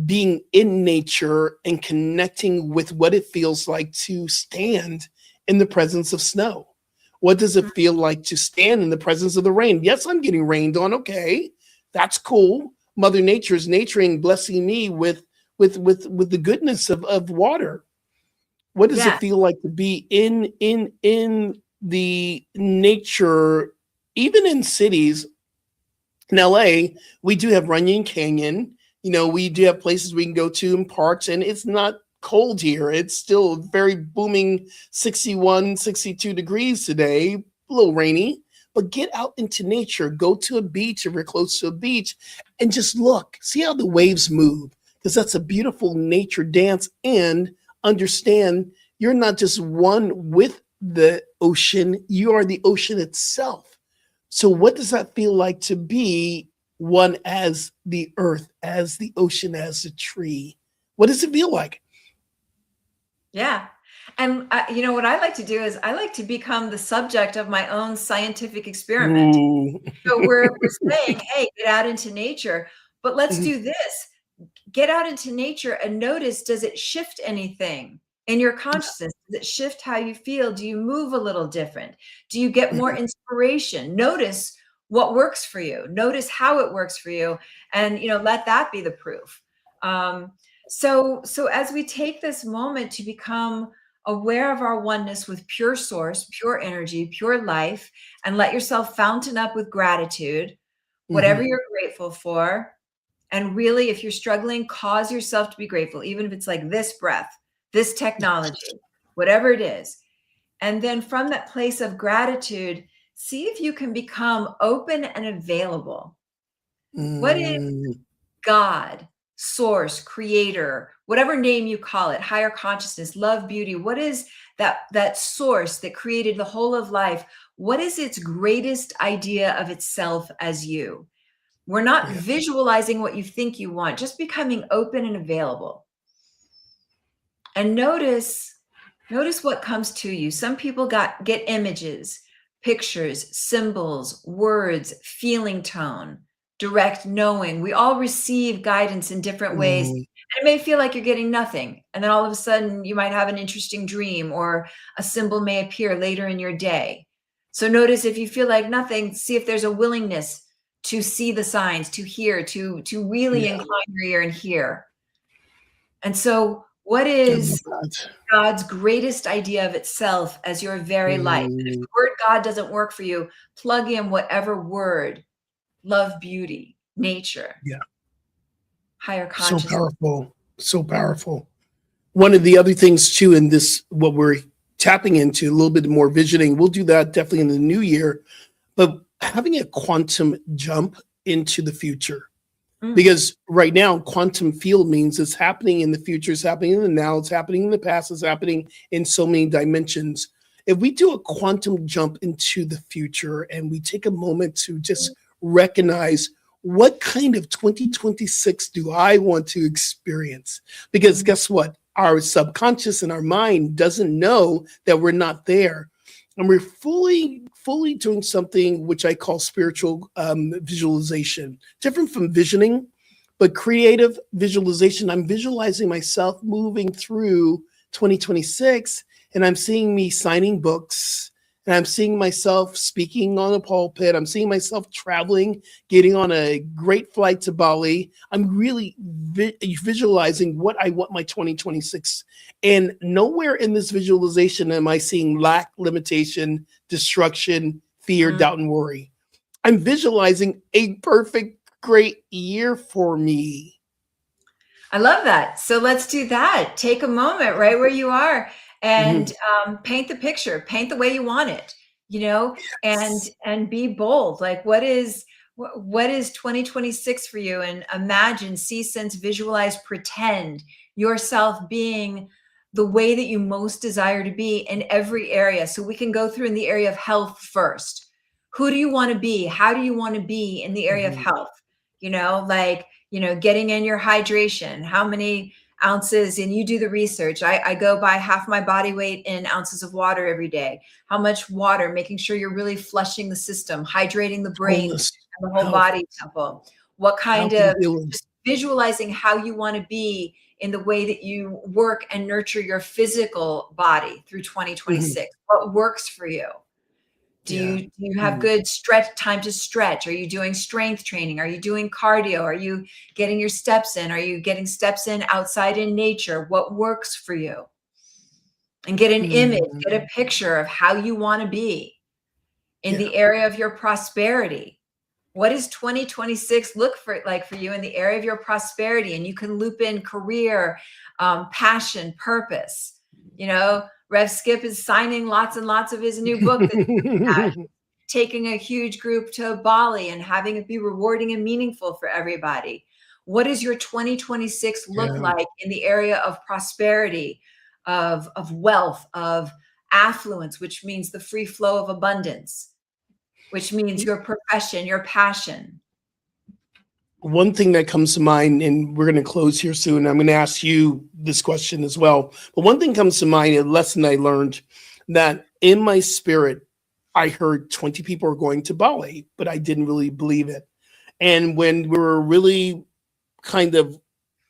being in nature and connecting with what it feels like to stand in the presence of snow. What does it feel like to stand in the presence of the rain? Yes, I'm getting rained on. Okay, that's cool. Mother Nature is naturing, blessing me with the goodness of water. What does it Yeah. feel like to be in the nature, even in cities? In LA, we do have Runyon Canyon. We do have places we can go to in parks, and it's not cold here. It's still very booming 61, 62 degrees today, a little rainy. But get out into nature, go to a beach if you're close to a beach, and just look, see how the waves move, because that's a beautiful nature dance. And understand you're not just one with the ocean, you are the ocean itself. So, what does that feel like to be one as the earth, as the ocean, as the tree? What does it feel like? Yeah. And what I like to do is I like to become the subject of my own scientific experiment. Ooh. So we're saying, hey, get out into nature, but let's do this. Get out into nature and notice, does it shift anything in your consciousness? Does it shift how you feel? Do you move a little different? Do you get more inspiration? Notice what works for you. Notice how it works for you, and let that be the proof. So as we take this moment to become aware of our oneness with pure source, pure energy, pure life, and let yourself fountain up with gratitude, whatever Mhm. you're grateful for. And really, if you're struggling, cause yourself to be grateful, even if it's like this breath, this technology, whatever it is. And then from that place of gratitude, see if you can become open and available. What is Mm. God, source, creator, whatever name you call it, higher consciousness, love, beauty? What is that source that created the whole of life? What is its greatest idea of itself as you? We're not Yeah. visualizing what you think you want, just becoming open and available. And notice what comes to you. Some people get images, pictures, symbols, words, feeling tone, direct knowing. We all receive guidance in different ways. Mm. And it may feel like you're getting nothing. And then all of a sudden you might have an interesting dream, or a symbol may appear later in your day. So notice, if you feel like nothing, see if there's a willingness to see the signs, to hear, to really Yeah. incline your ear and hear. And so what I love is that. God's greatest idea of itself as your very life? And if Mm. the word God doesn't work for you, plug in whatever word: love, beauty, nature, Yeah. higher So consciousness. powerful. So powerful. One of the other things too in this, what we're tapping into, a little bit more visioning, we'll do that definitely in the new year, but having a quantum jump into the future. Mm, Because right now, quantum field means it's happening in the future, it's happening in the now, it's happening in the past, it's happening in so many dimensions. If we do a quantum jump into the future and we take a moment to just recognize, what kind of 2026 do I want to experience? Because guess what? Our subconscious and our mind doesn't know that we're not there. And we're fully doing something which I call spiritual visualization, different from visioning, but creative visualization. I'm visualizing myself moving through 2026, and I'm seeing me signing books, and I'm seeing myself speaking on a pulpit. I'm seeing myself traveling, getting on a great flight to Bali. I'm really visualizing what I want my 2026. And nowhere in this visualization am I seeing lack, limitation, destruction, fear, mm. doubt, and worry. I'm visualizing a perfect, great year for me. I love that. So let's do that. Take a moment right where you are and Mhm. paint the picture, paint the way you want it, and be bold. Like, what is 2026 for you? And imagine, see, sense, visualize, pretend yourself being the way that you most desire to be in every area. So we can go through in the area of health first. Who do you want to be? How do you want to be in the area of Mhm. health? Like, getting in your hydration, how many ounces, and you do the research. I go by half my body weight in ounces of water every day. How much water, making sure you're really flushing the system, hydrating the brain Wholeness, and the whole health, body temple. What kind health and of, healing. just visualizing how you want to be in the way that you work and nurture your physical body through 2026. What works for you? Do you have good time to stretch? Are you doing strength training? Are you doing cardio? Are you getting your steps in? Are you getting steps in outside in nature? What works for you? And get an image, get a picture of how you want to be in the area of your prosperity. What does 2026 look like for you in the area of your prosperity? And you can loop in career, passion, purpose. You know, Rev Skip is signing lots and lots of his new book, taking a huge group to Bali and having it be rewarding and meaningful for everybody. What does your 2026 look like in the area of prosperity, of wealth, of affluence, which means the free flow of abundance, which means your profession, your passion? One thing that comes to mind, and we're going to close here soon, I'm going to ask you this question as well. But one thing comes to mind, a lesson I learned, that in my spirit, I heard 20 people are going to Bali, but I didn't really believe it. And when we were really kind of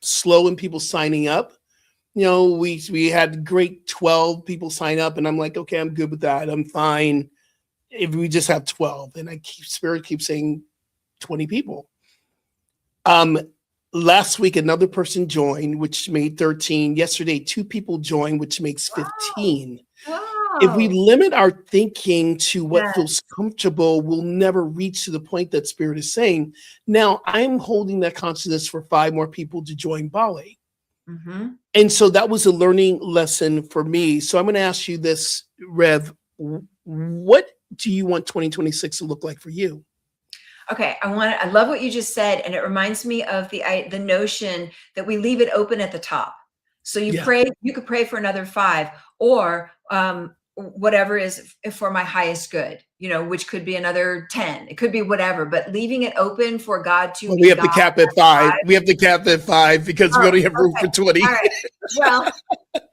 slow in people signing up, you know, we had great 12 people sign up, and I'm like, okay, I'm good with that. I'm fine if we just have 12. And spirit keeps saying 20 people. Last week, another person joined, which made 13. Yesterday, 2 people joined, which makes 15. Wow. If we limit our thinking to what feels comfortable, we'll never reach to the point that spirit is saying. Now, I'm holding that consciousness for 5 more people to join Bali. And so that was a learning lesson for me. So I'm going to ask you this, Rev. What do you want 2026 to look like for you? Okay, I love what you just said, and it reminds me of the notion that we leave it open at the top. So you could pray for another 5, or whatever is for my highest good, you know, which could be another 10. It could be whatever, but leaving it open for God to. Well, we have to cap at 5. We have to cap at 5 because we only have room for 20. All right.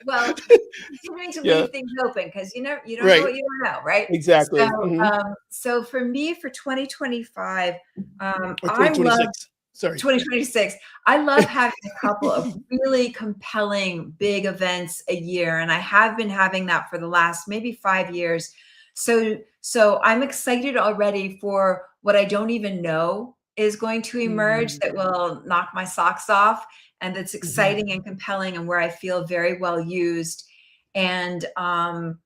Well, continuing to leave things open, because you don't know what you don't know, right? Exactly. So, so for me, for 2025, or 2026. Sorry. 2026. I love having a couple of really compelling big events a year. And I have been having that for the last maybe 5 years. So I'm excited already for what I don't even know is going to emerge that will knock my socks off, and that's exciting and compelling, and where I feel very well used. And I'm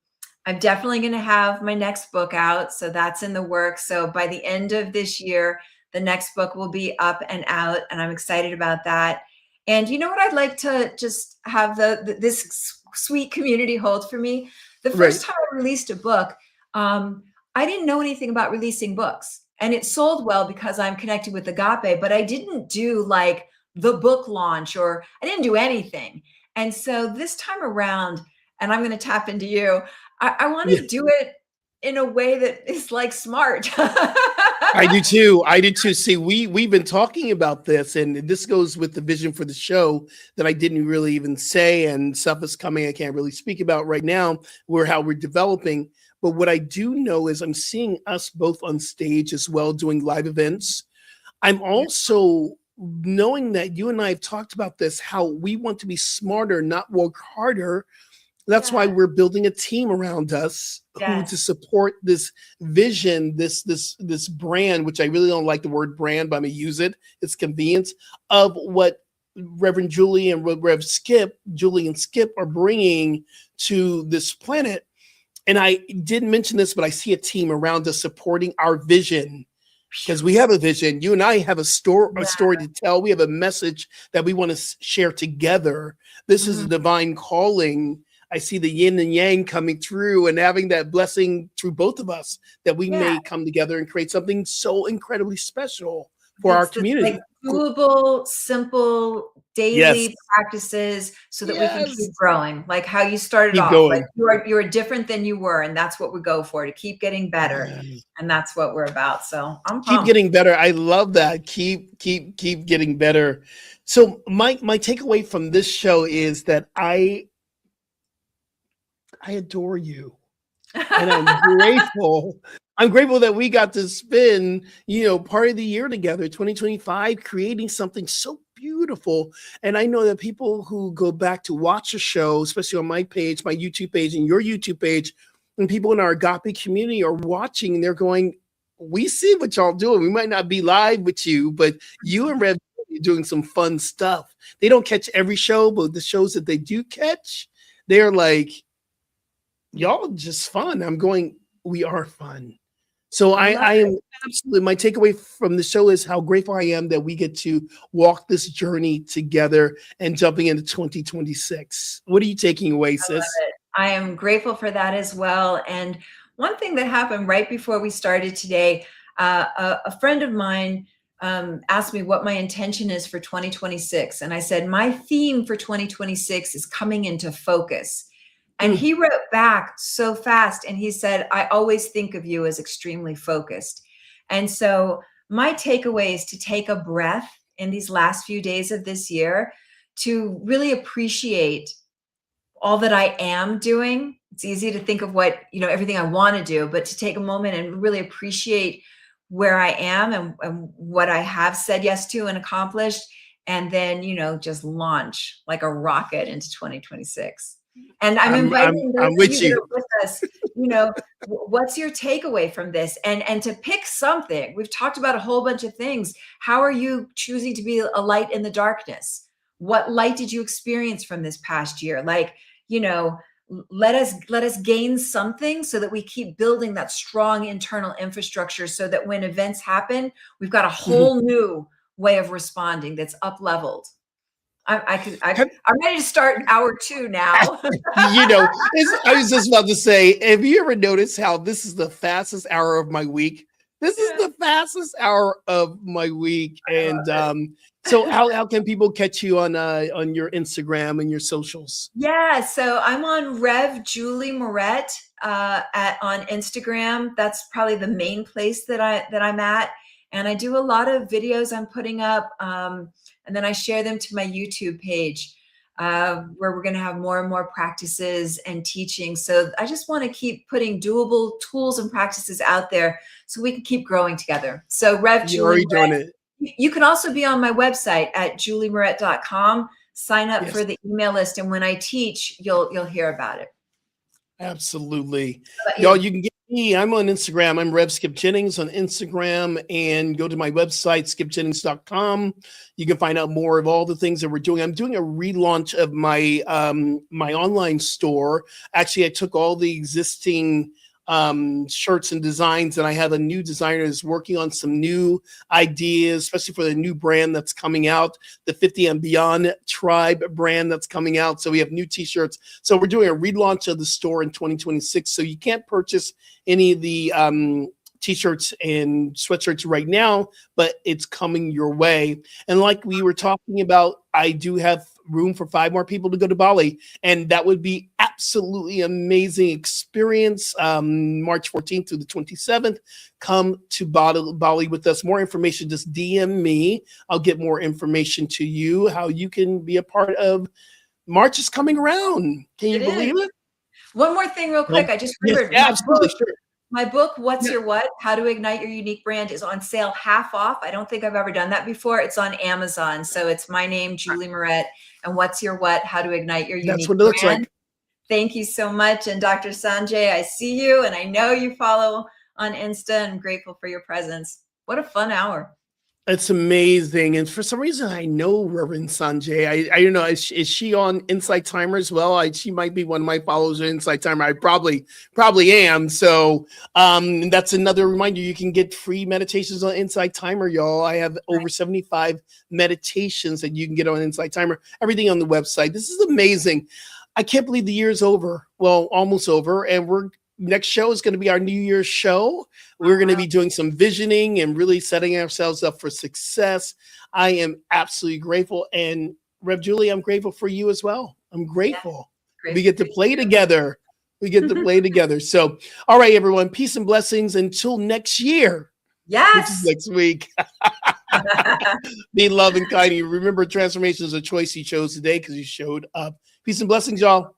definitely going to have my next book out. So that's in the works. So by the end of this year, the next book will be up and out, and I'm excited about that. And you know what I'd like to just have this sweet community hold for me? The first time I released a book, I didn't know anything about releasing books, and it sold well because I'm connected with Agape, but I didn't do like the book launch, or I didn't do anything. And so this time around, and I'm going to tap into you, I want to do it in a way that is like smart. I do too. See, we've been talking about this, and this goes with the vision for the show that I didn't really even say, and stuff is coming I can't really speak about right now, how we're developing. But what I do know is I'm seeing us both on stage as well, doing live events. I'm also knowing that you and I have talked about this, how we want to be smarter, not work harder. That's why we're building a team around us who to support this vision, this brand, which I really don't like the word brand, but I'm gonna use it. It's convenience of what Reverend Julie and Julie and Skip are bringing to this planet. And I didn't mention this, but I see a team around us supporting our vision, because we have a vision. You and I have a story to tell. We have a message that we want to share together. This is a divine calling. I see the yin and yang coming through, and having that blessing through both of us, that we may come together and create something so incredibly special for our community. Like doable, simple, daily practices, so that we can keep growing. Like how you started off, like you are different than you were, and that's what we go for, to keep getting better, and that's what we're about. So I'm pumped. Keep getting better. I love that. Keep getting better. So my takeaway from this show is that I adore you. And I'm grateful. I'm grateful that we got to spend, part of the year together, 2025, creating something so beautiful. And I know that people who go back to watch the show, especially on my page, my YouTube page, and your YouTube page, and people in our Agape community are watching, and they're going, "We see what y'all doing. We might not be live with you, but you and Rev are doing some fun stuff." They don't catch every show, but the shows that they do catch, they're like, "Y'all just fun." I'm going, we are fun. So I am absolutely, my takeaway from the show is how grateful I am that we get to walk this journey together and jumping into 2026. What are you taking away, sis? I am grateful for that as well. And one thing that happened right before we started today, a friend of mine asked me what my intention is for 2026. And I said, my theme for 2026 is coming into focus. And he wrote back so fast and he said, I always think of you as extremely focused. And so my takeaway is to take a breath in these last few days of this year to really appreciate all that I am doing. It's easy to think of what, everything I want to do, but to take a moment and really appreciate where I am and what I have said yes to and accomplished. And then, just launch like a rocket into 2026. And I'm inviting those of you that are with us, what's your takeaway from this? And to pick something. We've talked about a whole bunch of things. How are you choosing to be a light in the darkness? What light did you experience from this past year? Like, let us gain something so that we keep building that strong internal infrastructure so that when events happen, we've got a whole new way of responding that's up-leveled. I'm ready to start hour 2 now. I was just about to say, have you ever noticed how this is the fastest hour of my week? This is the fastest hour of my week. And so how can people catch you on your Instagram and your socials? Yeah, so I'm on Rev Julie Moret on Instagram. That's probably the main place that I'm at. And I do a lot of videos I'm putting up. And then I share them to my YouTube page where we're going to have more and more practices and teaching. So I just want to keep putting doable tools and practices out there so we can keep growing together. So Rev Julie Moret, you can also be on my website at juliemoret.com. Sign up for the email list. And when I teach, you'll hear about it. Absolutely. Y'all, you can get me. I'm on Instagram. I'm Rev Skip Jennings on Instagram, and go to my website, skipjennings.com. You can find out more of all the things that we're doing. I'm doing a relaunch of my my online store. Actually, I took all the existing shirts and designs, and I have a new designer who's working on some new ideas, especially for the new brand that's coming out, the 50 and Beyond Tribe brand that's coming out. So we have new t-shirts. So we're doing a relaunch of the store in 2026. So you can't purchase any of the t-shirts and sweatshirts right now, but it's coming your way. And like we were talking about, I do have room for 5 more people to go to Bali, and that would be absolutely amazing experience. March 14th through the 27th, come to Bali with us. More information, just DM me. I'll get more information to you, how you can be a part of March is coming around. Can you believe it? One more thing real quick. I just remembered. Yes, absolutely, sure. My book, What's Your What? How to Ignite Your Unique Brand, is on sale half off. I don't think I've ever done that before. It's on Amazon. So it's my name, Julie Moret, and What's Your What? How to Ignite Your Unique Brand. That's what it looks like. Thank you so much. And Dr. Sanjay, I see you, and I know you follow on Insta. I'm grateful for your presence. What a fun hour. It's amazing. And for some reason, I know Reverend Sanjay. I don't know. Is she on Insight Timer as well? She might be one of my followers on Insight Timer. I probably am. So that's another reminder. You can get free meditations on Insight Timer, y'all. I have over 75 meditations that you can get on Insight Timer. Everything on the website. This is amazing. I can't believe the year's over. Well, almost over. And next show is going to be our New Year's show. We're going to be doing some visioning and really setting ourselves up for success. I am absolutely grateful. And Rev Julie, I'm grateful for you as well. I'm grateful. Yeah, we get to play together. We get to play together. So, all right, everyone, peace and blessings until next year. Yes. Which is next week. Be love and kind. You remember, transformation is a choice you chose today because you showed up. Peace and blessings, y'all.